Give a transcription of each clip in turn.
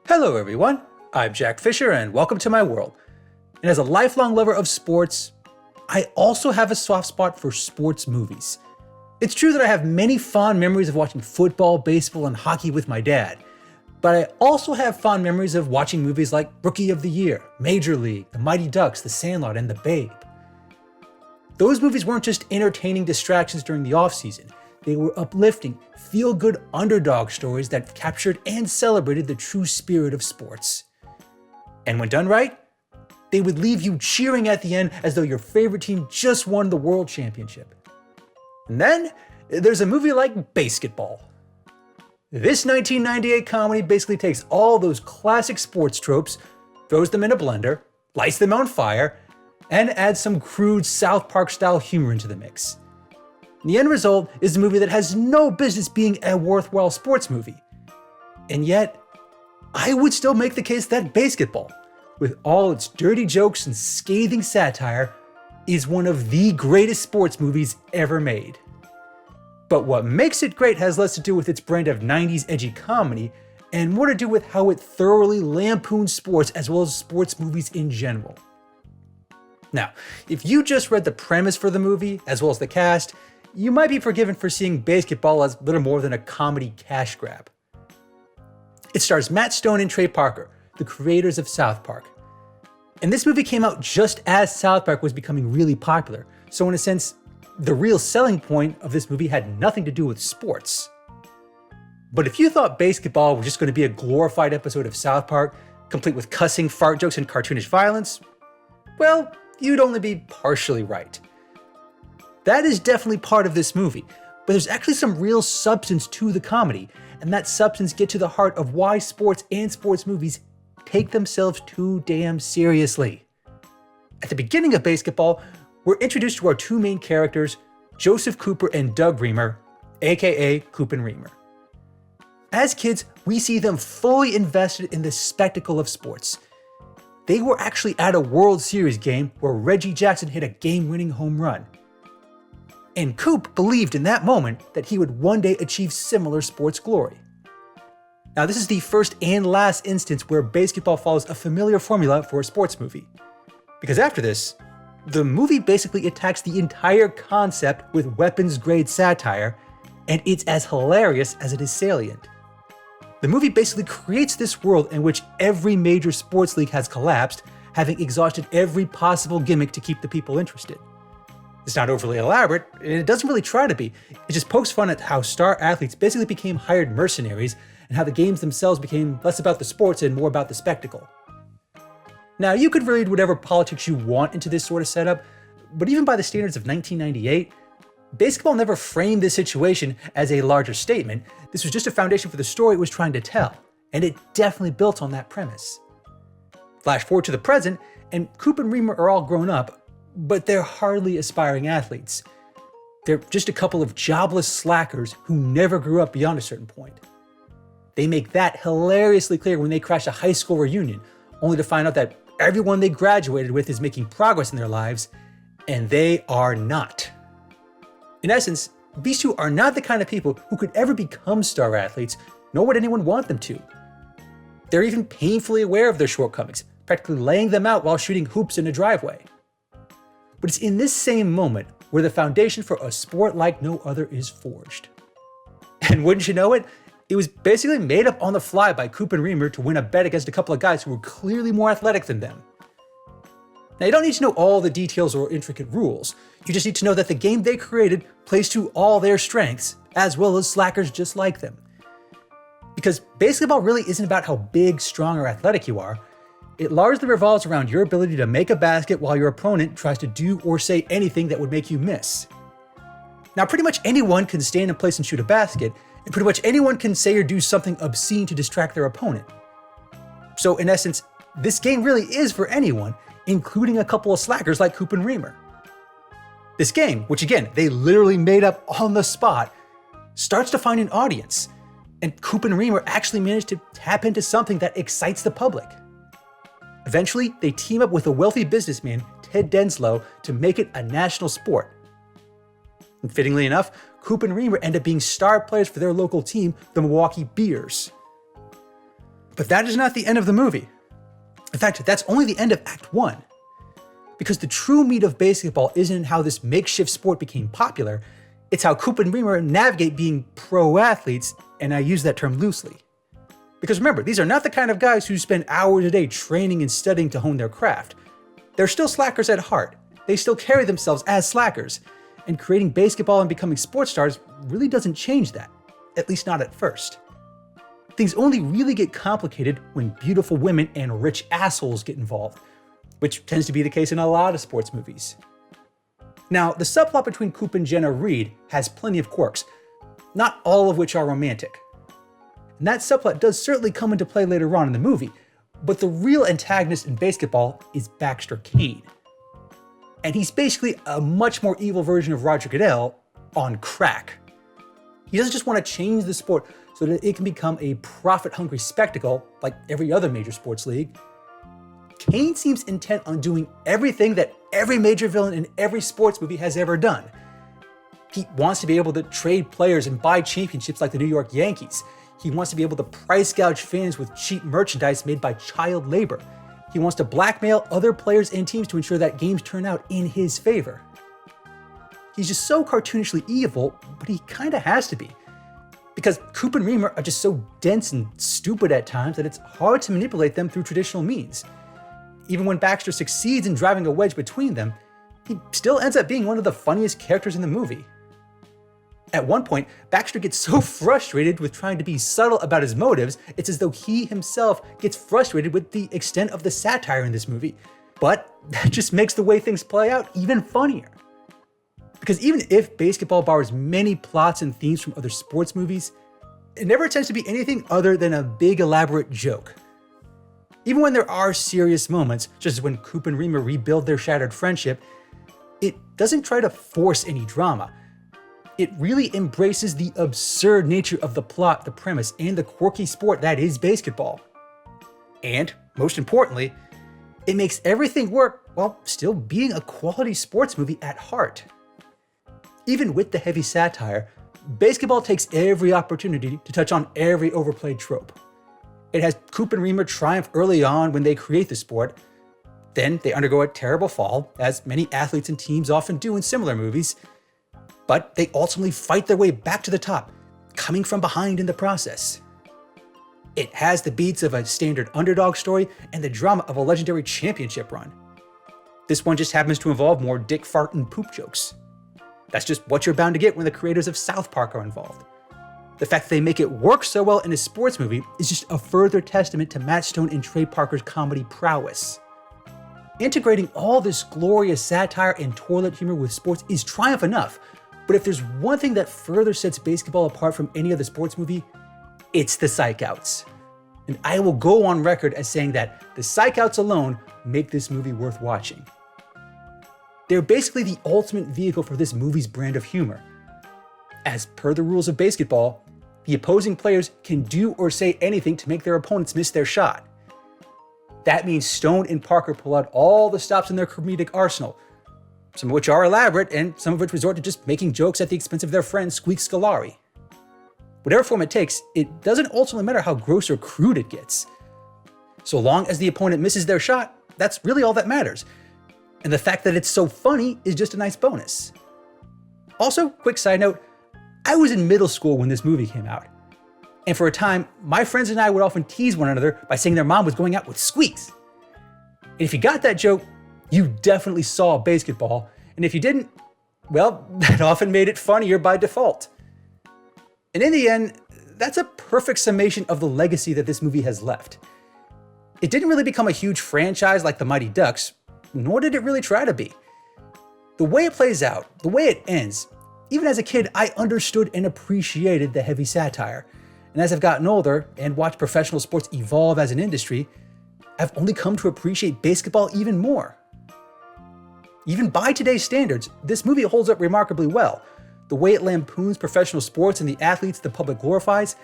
Hello everyone, I'm Jack Fisher and welcome to my world. And as a lifelong lover of sports, I also have a soft spot for sports movies. It's true that I have many fond memories of watching football, baseball, and hockey with my dad, but I also have fond memories of watching movies like Rookie of the Year, Major League, The Mighty Ducks, The Sandlot, and The Babe. Those movies weren't just entertaining distractions during the off-season. They were uplifting, feel-good underdog stories that captured and celebrated the true spirit of sports. And when done right, they would leave you cheering at the end as though your favorite team just won the world championship. And then there's a movie like BASEketball. This 1998 comedy basically takes all those classic sports tropes, throws them in a blender, lights them on fire, and adds some crude South Park-style humor into the mix. The end result is a movie that has no business being a worthwhile sports movie. And yet, I would still make the case that BASEketball, with all its dirty jokes and scathing satire, is one of the greatest sports movies ever made. But what makes it great has less to do with its brand of 90s edgy comedy, and more to do with how it thoroughly lampoons sports as well as sports movies in general. Now, if you just read the premise for the movie, as well as the cast, you might be forgiven for seeing BASEketball as little more than a comedy cash grab. It stars Matt Stone and Trey Parker, the creators of South Park. And this movie came out just as South Park was becoming really popular, so in a sense, the real selling point of this movie had nothing to do with sports. But if you thought BASEketball was just going to be a glorified episode of South Park, complete with cussing, fart jokes, and cartoonish violence, well, you'd only be partially right. That is definitely part of this movie, but there's actually some real substance to the comedy, and that substance gets to the heart of why sports and sports movies take themselves too damn seriously. At the beginning of BASEketball, we're introduced to our two main characters, Joseph Cooper and Doug Reamer, aka Coop and Reamer. As kids, we see them fully invested in the spectacle of sports. They were actually at a World Series game where Reggie Jackson hit a game-winning home run. And Coop believed in that moment that he would one day achieve similar sports glory. Now, this is the first and last instance where BASEketball follows a familiar formula for a sports movie. Because after this, the movie basically attacks the entire concept with weapons-grade satire, and it's as hilarious as it is salient. The movie basically creates this world in which every major sports league has collapsed, having exhausted every possible gimmick to keep the people interested. It's not overly elaborate, and it doesn't really try to be. It just pokes fun at how star athletes basically became hired mercenaries, and how the games themselves became less about the sports and more about the spectacle. Now, you could read whatever politics you want into this sort of setup, but even by the standards of 1998, BASEketball never framed this situation as a larger statement. This was just a foundation for the story it was trying to tell, and it definitely built on that premise. Flash forward to the present, and Coop and Reamer are all grown up, but they're hardly aspiring athletes. They're just a couple of jobless slackers who never grew up beyond a certain point. They make that hilariously clear when they crash a high school reunion, only to find out that everyone they graduated with is making progress in their lives, and they are not. In essence, these two are not the kind of people who could ever become star athletes, nor would anyone want them to. They're even painfully aware of their shortcomings, practically laying them out while shooting hoops in a driveway. But it's in this same moment where the foundation for a sport like no other is forged. And wouldn't you know it, it was basically made up on the fly by Coop and Reamer to win a bet against a couple of guys who were clearly more athletic than them. Now, you don't need to know all the details or intricate rules. You just need to know that the game they created plays to all their strengths, as well as slackers just like them. Because BASEketball really isn't about how big, strong, or athletic you are. It largely revolves around your ability to make a basket while your opponent tries to do or say anything that would make you miss. Now, pretty much anyone can stand in place and shoot a basket, and pretty much anyone can say or do something obscene to distract their opponent. So in essence, this game really is for anyone, including a couple of slackers like Coop and Reamer. This game, which again, they literally made up on the spot, starts to find an audience, and Coop and Reamer actually manage to tap into something that excites the public. Eventually, they team up with a wealthy businessman, Ted Denslow, to make it a national sport. And fittingly enough, Coop and Reamer end up being star players for their local team, the Milwaukee Bears. But that is not the end of the movie. In fact, that's only the end of Act 1. Because the true meat of basketball isn't how this makeshift sport became popular, it's how Coop and Reamer navigate being pro athletes, and I use that term loosely. Because remember, these are not the kind of guys who spend hours a day training and studying to hone their craft. They're still slackers at heart. They still carry themselves as slackers. And creating basketball and becoming sports stars really doesn't change that, at least not at first. Things only really get complicated when beautiful women and rich assholes get involved, which tends to be the case in a lot of sports movies. Now, the subplot between Coop and Jenna Reed has plenty of quirks, not all of which are romantic. And that subplot does certainly come into play later on in the movie, but the real antagonist in basketball is Baxter Kane. And he's basically a much more evil version of Roger Goodell on crack. He doesn't just want to change the sport so that it can become a profit-hungry spectacle like every other major sports league. Kane seems intent on doing everything that every major villain in every sports movie has ever done. He wants to be able to trade players and buy championships like the New York Yankees. He wants to be able to price gouge fans with cheap merchandise made by child labor. He wants to blackmail other players and teams to ensure that games turn out in his favor. He's just so cartoonishly evil, but he kinda has to be. Because Coop and Reamer are just so dense and stupid at times that it's hard to manipulate them through traditional means. Even when Baxter succeeds in driving a wedge between them, he still ends up being one of the funniest characters in the movie. At one point, Baxter gets so frustrated with trying to be subtle about his motives, it's as though he himself gets frustrated with the extent of the satire in this movie. But that just makes the way things play out even funnier. Because even if basketball borrows many plots and themes from other sports movies, it never tends to be anything other than a big elaborate joke. Even when there are serious moments, such as when Coop and Reamer rebuild their shattered friendship, it doesn't try to force any drama. It really embraces the absurd nature of the plot, the premise, and the quirky sport that is basketball. And, most importantly, it makes everything work while still being a quality sports movie at heart. Even with the heavy satire, basketball takes every opportunity to touch on every overplayed trope. It has Coop and Reamer triumph early on when they create the sport. Then they undergo a terrible fall, as many athletes and teams often do in similar movies. But they ultimately fight their way back to the top, coming from behind in the process. It has the beats of a standard underdog story and the drama of a legendary championship run. This one just happens to involve more dick, fart, and poop jokes. That's just what you're bound to get when the creators of South Park are involved. The fact that they make it work so well in a sports movie is just a further testament to Matt Stone and Trey Parker's comedy prowess. Integrating all this glorious satire and toilet humor with sports is triumph enough, but if there's one thing that further sets basketball apart from any other sports movie, it's the psych-outs. And I will go on record as saying that the psych-outs alone make this movie worth watching. They're basically the ultimate vehicle for this movie's brand of humor. As per the rules of basketball, the opposing players can do or say anything to make their opponents miss their shot. That means Stone and Parker pull out all the stops in their comedic arsenal, some of which are elaborate and some of which resort to just making jokes at the expense of their friend Squeak Scolari. Whatever form it takes, it doesn't ultimately matter how gross or crude it gets. So long as the opponent misses their shot, that's really all that matters. And the fact that it's so funny is just a nice bonus. Also, quick side note, I was in middle school when this movie came out. And for a time, my friends and I would often tease one another by saying their mom was going out with Squeaks. And if you got that joke, you definitely saw basketball. And if you didn't, well, that often made it funnier by default. And in the end, that's a perfect summation of the legacy that this movie has left. It didn't really become a huge franchise like the Mighty Ducks, nor did it really try to be. The way it plays out, the way it ends, even as a kid, I understood and appreciated the heavy satire. And as I've gotten older and watched professional sports evolve as an industry, I've only come to appreciate basketball even more. Even by today's standards, this movie holds up remarkably well. The way it lampoons professional sports and the athletes the public glorifies,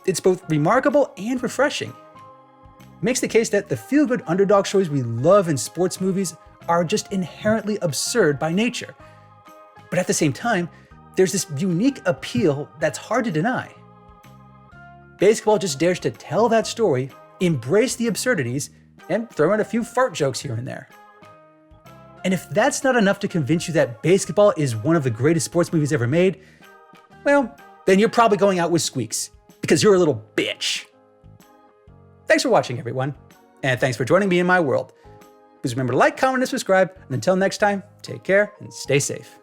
it's both remarkable and refreshing. It makes the case that the feel-good underdog stories we love in sports movies are just inherently absurd by nature. But at the same time, there's this unique appeal that's hard to deny. BASEketball just dares to tell that story, embrace the absurdities, and throw in a few fart jokes here and there. And if that's not enough to convince you that BASEketball is one of the greatest sports movies ever made, well, then you're probably going out with squeaks, because you're a little bitch. Thanks for watching, everyone, and thanks for joining me in my world. Please remember to like, comment, and subscribe, and until next time, take care and stay safe.